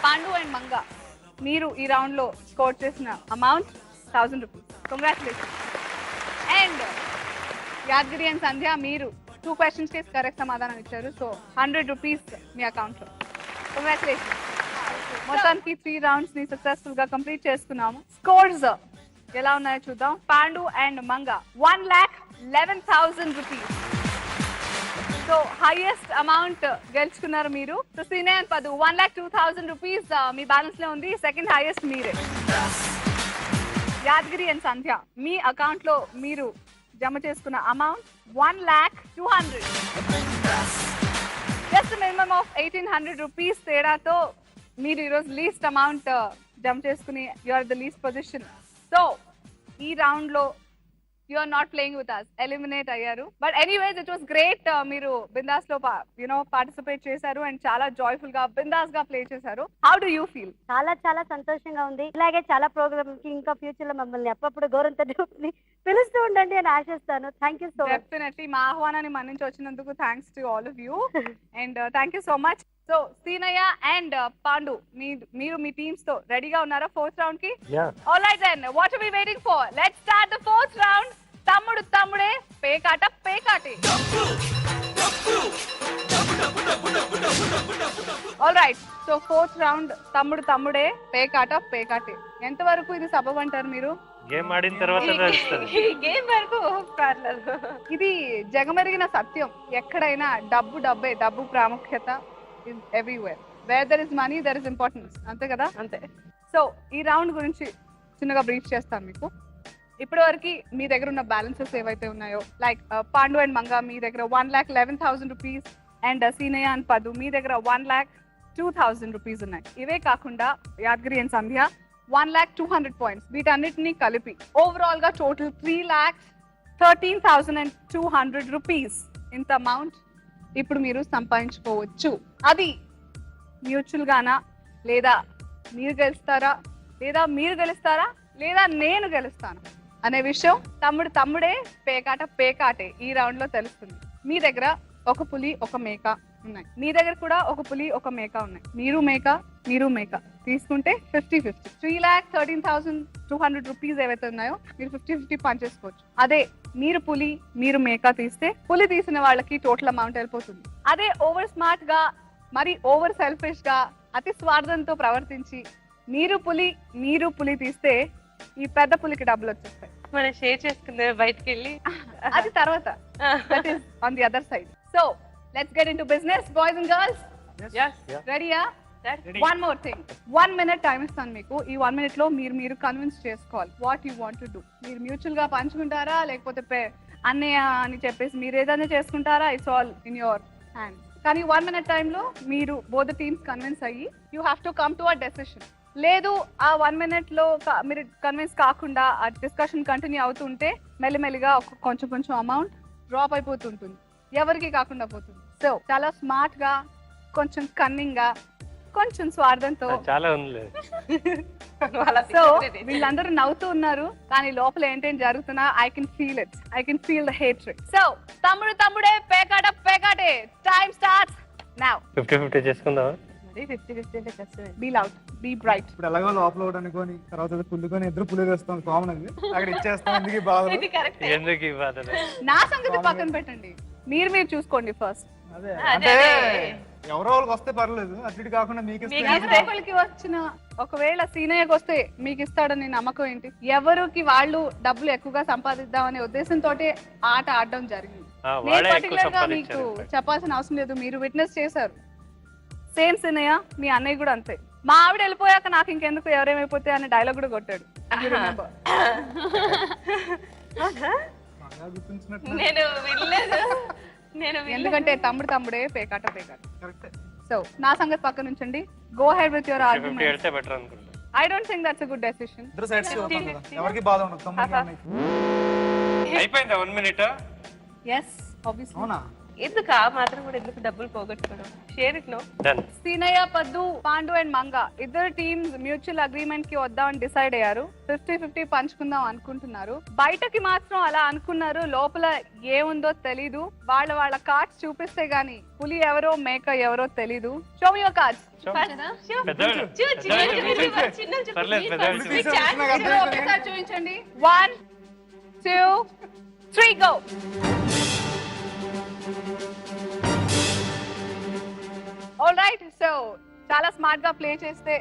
Pandu and Manga మీరు ఈ రౌండ్ లో స్కోర్ చేసిన amount 1000 rupees. Congratulations. And Yadagiri and Sandhya మీరు 2 questions కి కరెక్ట్ సమాధానం ఇచ్చారు. సో 100 రూపీస్ మీ అకౌంట్ లో. కంగ్రాచులేషన్స్. మొత్తానికి 3 rounds ని సక్సెస్ఫుల్ గా కంప్లీట్ చేసుకున్నాము. స్కోర్స్ ఎలా ఉన్నాయో చూద్దాం. Pandu and Manga 1,11,000 rupees. So highest amount గెలుచుకున్నారు మీరు. సో సీనే అండ్ పదు 1,02,000 రూపీస్ మీ బ్యాలెన్స్ లో ఉంది. సెకండ్ హైయెస్ట్ మీరే. యాదగిరి అండ్ సంధ్య మీ అకౌంట్ లో మీరు జమ చేసుకున్న amount 1,02,000. Just minimum of 1,800 rupees తేడాతో మీరు ఈరోజు లీస్ట్ అమౌంట్ జమ చేసుకుని you are the least position. So ఈ రౌండ్ లో you are not playing with us, eliminate అయ్యారు. But anyways it was great. మీరు బిందాస్ లో పార్టిసిపేట్ చేశారు అండ్ చాలా జాయ్ఫుల్ గా బిందాస్ గా ప్లే చేశారు. How do you feel? చాలా చాలా సంతోషంగా ఉంది. ఇలాగే చాలా ప్రోగ్రామ్ కి ఇంకా ఫ్యూచర్ లో మమ్మల్ని అప్పుడప్పుడు గౌరవంతో పిలుస్తూ ఉండండి అని ఆశిస్తాను. Thank you so much. Definitely మా ఆహ్వానాన్ని మన్నించి వచ్చినందుకు thanks to all of you and thank you so much. So Seenaiah and Pandu మీరు మీ టీమ్స్ తో రెడీగా ఉన్నారా 4th round కి? Alright then what are we waiting for? Let's start the 4th round. తమ్ముడు తమ్ముడే పేకాట పేకాటే. ఆల్రైట్ సో 4th round తమ్ముడు తమ్ముడే పేకాట పేకాటే. ఎంత వరకు ఇది సబబ్ అంటారు మీరు? గేమ్ ఆడిన తర్వాత గేమ్ వరకు ఇది జగమెరిగిన సత్యం. ఎక్కడైనా డబ్బే, డబ్బు ప్రాముఖ్యత is everywhere. Where there is money, there is importance. అంతే కదా? అంతే. సో ఈ రౌండ్ గురించి చిన్నగా బ్రీఫ్ చేస్తాను మీకు. ఇప్పటి వరకు మీ దగ్గర ఉన్న బ్యాలెన్సెస్ ఏవైతే ఉన్నాయో లైక్ పాండు అండ్ మంగ మీ దగ్గర 1,11,000 రూపీస్ అండ్ సీనయ్య అండ్ పదు మీ దగ్గర 1,02,000 రూపీస్ ఉన్నాయి. ఇవే కాకుండా యాదగిరి అండ్ సంధ్య 1,02,000 పాయింట్స్. వీటన్నిటినీ కలిపి ఓవరాల్ గా టోటల్ 3,13,200 రూపీస్ ఇంత అమౌంట్ ఇప్పుడు మీరు సంపాదించుకోవచ్చు. అది మ్యూచువల్ గానా, లేదా మీరు గెలుస్తారా, లేదా మీరు గెలుస్తారా, లేదా నేను గెలుస్తాను అనే విషయం తమ్ముడు తమ్ముడే పేకాట పేకాటే ఈ రౌండ్ లో తెలుస్తుంది. మీ దగ్గర ఒక పులి ఒక మేక ఉన్నాయి, మీ దగ్గర కూడా ఒక పులి ఒక మేక ఉన్నాయి. మీరు మేక తీసుకుంటే 50-50. 3,13,200 రూపీస్ ఏవైతే ఉన్నాయో మీరు 50-50 పంచేసుకోవచ్చు. అదే మీరు పులి మీరు మేక తీస్తే పులి తీసిన వాళ్ళకి టోటల్ అమౌంట్ వెళ్ళిపోతుంది. అదే ఓవర్ స్మార్ట్ గా మరి ఓవర్ సెల్ఫిష్ గా అతి స్వార్థంతో ప్రవర్తించి మీరు పులి తీస్తే ఈ పెద్ద పులికి డబ్బులు వచ్చేస్తాయి. మనం షేర్ చేసుకుందే బయటికి వెళ్ళి అది తర్వాత on the other side. So let's get into business boys and girls. రెడీయా? One more thing, 1 minute time ఇస్తాను మీకు. ఈ 1 minute లో మీరు కన్విన్స్ చేసుకోవాలి what you want to do. మీరు మ్యూచువల్ గా పంచుకుంటారా లేకపోతే అన్నయ్య అని చెప్పేసి మీరు ఏదైనా చేసుకుంటారా? It's all in your hand. కానీ 1 minute టైంలో మీరు బోత్ టీమ్స్ కన్విన్స్ అయ్యి you have to come to a decision. లేదు ఆ 1 minute లో మీరు కన్విన్స్ కాకుండా ఆ డిస్కషన్ కంటిన్యూ అవుతుంటే మెల్లిమెల్లిగా కొంచెం అమౌంట్ డ్రాప్ అయిపోతుంటుంది, ఎవరికి కాకుండా పోతుంది. సో చాలా స్మార్ట్ గా, కొంచెం కన్నింగ్ గా, కొంచెం స్వార్థంతో చాలా ఉంది. సో వీళ్ళందరూ నవ్వుతూ ఉన్నారు కానీ లోపల ఏంటేం జరుగుతున్నా I can feel the hatred. So తమ్ముడే పేకాటే టైం స్టార్ట్స్ నౌ. 50-50 చేసుకుందాం. 50-50 అంటే కష్టమే. Be loud, be bright. ఇప్పుడు ఎలాగో లోపల ఒకటి అనుకోని తర్వాత పుల్లుకొని ఇద్దరు పుల్లు వేస్తాం, కామన్ అది. అక్కడ ఇచ్చేస్తాం. ఎందుకు ఈ బాధ? ఎందుకు ఈ బాధ? నా సంగతి పక్కన పెట్టండి, మీరు చూసుకోండి ఫస్ట్. అంటే ఎవరో వాళ్ళకి వస్తే పర్లేదు, అటు కాకుండా మీకు ఒకరికి వచ్చిన ఒకవేళ సీనయ్యకి వస్తే మీకు ఇస్తాడని నమ్మకం ఏంటి? ఎవరికి వాళ్ళు డబ్బులు ఎక్కువగా సంపాదిద్దామనే ఉద్దేశంతో ఆట ఆడడం జరిగింది. నేను పర్టికులర్ గా మీకు చెప్పాల్సిన అవసరం లేదు, మీరు విట్నెస్ చేశారు. సేమ్ సీనయ్య మీ అన్నయ్య కూడా అంతే. మా ఆవిడ వెళ్ళిపోయాక నాకు ఇంకెందుకు ఎవరేమైపోతే అనే డైలాగ్ కూడా కొట్టాడు. ఎందుకంటే తమ్ముడే పేకాట. సో నా సంగతి పక్కన ఉంచండి. Go head with your argument. I don't think that's a good decision. ఎవరికి బాధ ఉండదు. అయిపోయిందా 1 minute? yes obviously. అవునా? ఎందుకు ఆ మాత్రం కూడా ఎందుకు డబ్బులు పోగొట్టుకోవడం? Share it. నో సీనయ్య, పద్దు, పాండు అండ్ మంగ ఇద్దరు టీమ్స్ మ్యూచువల్ అగ్రిమెంట్ కి వద్దామని డిసైడ్ అయ్యారు. 50-50 పంచుకుందాం అనుకుంటున్నారు. బయటకి మాత్రం అలా అనుకున్నారు, లోపల ఏముందో తెలీదు. వాళ్ళ కార్డ్స్ చూపిస్తే గానీ పులి ఎవరో మేక ఎవరో తెలీదు. Show me your cards. చూపించండి. 1 2 3 గో. All right. సో చాలా స్మార్ట్ గా ప్లే చేస్తే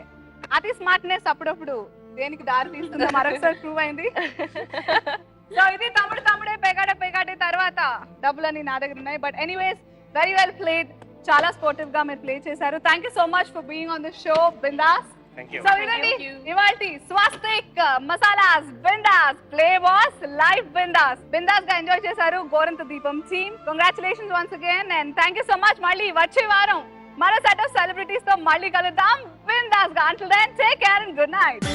అతి స్మార్ట్నెస్ అప్పుడప్పుడు దేనికి దారి తీస్తుందో మరొకసారి ప్రూవ్ అయింది. సో ఇది తమ్ముడే పేకాటే తర్వాత డబ్బులన్నీ నా దగ్గర ఉన్నాయి. But anyways very well played. చాలా స్పోర్టివ్ గా మీరు ప్లే చేశారు. Thank you so much for being on the show Bindaas. So ఇదండి ఇవాల్టి Swastik Masalas Bindaas play boss live బిందాస్ గా ఎంజాయ్ చేశారు Gorantha Deepam team. Congratulations once again and thank you so much. మళ్ళీ వచ్చే వారం మరో సెట్ ఆఫ్ సెలబ్రిటీస్ తో మళ్ళీ కలుద్దాం బిందాస్ గా. Until then take care and good night.